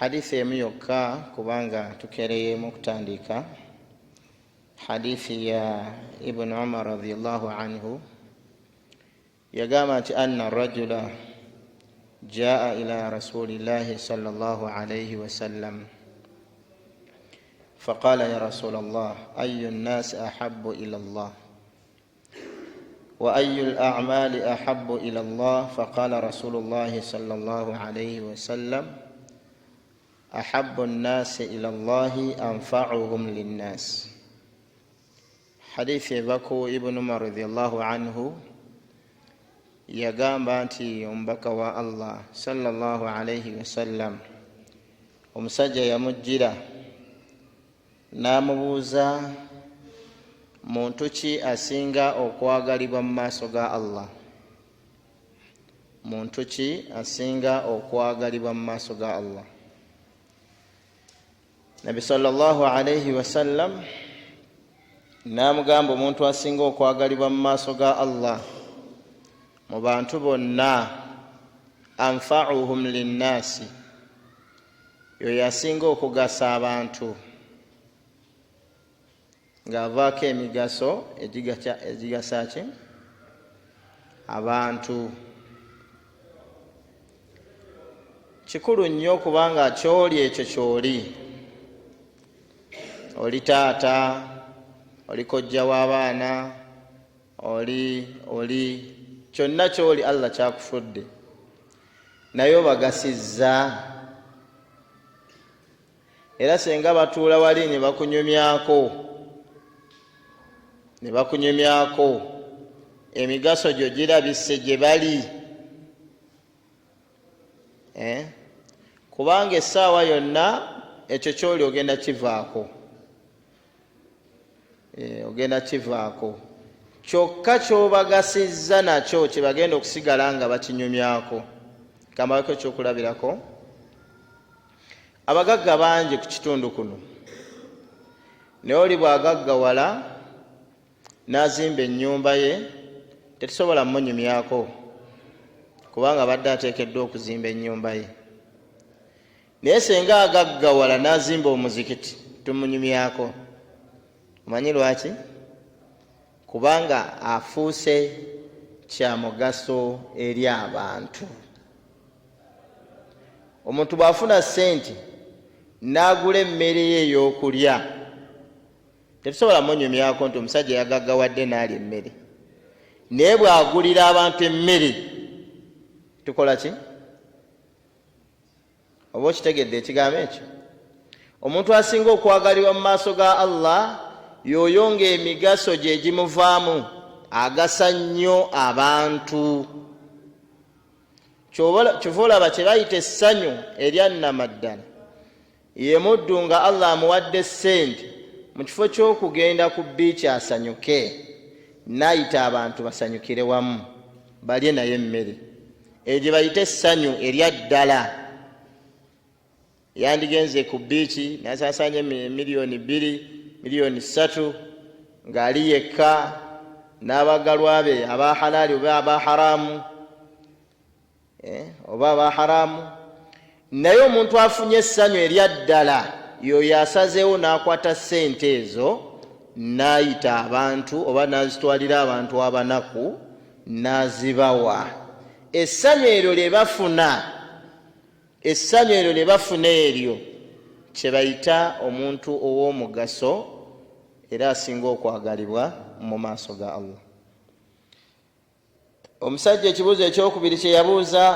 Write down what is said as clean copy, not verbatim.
hadithi emiyoka kubanga tukereye mukutandika hadithi ya Ibn Umar radhiyallahu anhu yagamba nti anna rajula jaa ila rasulillahi sallallahu alayhi wasallam فقال يا رسول الله أي الناس أحب إلى الله وأي الأعمال أحب إلى الله فقال رسول الله صلى الله عليه وسلم أحب الناس إلى الله أنفعهم للناس حديث بكو ابن عمر رضي الله عنه yagamba nti ombaka wa Allah sallallahu alayhi wasallam omusajja yamujjira n'amubuuza muntu ki asinga okwagalibwa mu maaso ga Allah, muntu ki asinga okwagalibwa mu maaso ga Allah. Nabi sallallahu alayhi wasallam n'amugamba omuntu asinga okwagalibwa mu maaso ga Allah mu bantu bonna anfa'uhum linnasi, yo yasinga okugasa abantu ng'avaako emigaso egigasa ki abantu. Kikulu nnyo kubanga kyoli ekyo kyoli, oli taata, oli kojja w'abaana, oli kyonna kyoli Allah kyakufudde naye obagasizza. Era senga batuula wali ne bakunyumyako emigaso gyo girabise gye bali, kubanga essaawa yonna ekyo kyoli ogenda kivaako, kyokka kyobagasizza nakyo kyebagenda okusigala nga bakinyumyako. Kamaweko ekyokulabirako, abagagga bangi ku kitundu kuno, naye oli bw'agaggawala n'azimba ennyumba ye tetusobola mmunyumyako kubanga badde ateekeddwa okuzimba ennyumba ye. Naye senga agaggawala n'azimba omuzikiti tumunyumyako. Omanyi lwaki? Kubanga afuuse kya mugaso eri abantu. Omuntu bw'afuna ssente n'agula emmere ye ey'okulya tetusobola munyumyako nti omusajja yagaggawadde n'alya emmere. Naye bw'agulira abantu emmere tukola ki? Oba okitegedde ekigambo ekyo? Omuntu asinga okwagalibwa mu maaso ga Allah yoyo ng'emigaso gye gimuvaamu agasa nnyo abantu. Kyova olaba kye bayita essanyu erya nnamaddala ye muddu nga Allah amuwadde ssente, mu kifo ky'okugenda ku bbiici asanyuke n'ayita abantu basanyukire wamu balye naye emmere. Eyo gye bayita essanyu erya ddala. Yandigenze ku bbiici n'asaasaanya miliyoni 2, miliyoni 3 ng'ali yekka n'abagalwa be aba halaali oba aba haramu, naye omuntu afunye essanyu erya ddala yoyo asazeewo n'akwata ssente ezo n'ayita abantu oba n'azitwalira abantu abanaku n'azibawa. Essanyu eryo lye bafuna eryo kye bayita omuntu ow'omugaso era asinga okwagalibwa mu maaso ga Allah. Omusajja ekibuuzo ekyokubiri kye yabuuza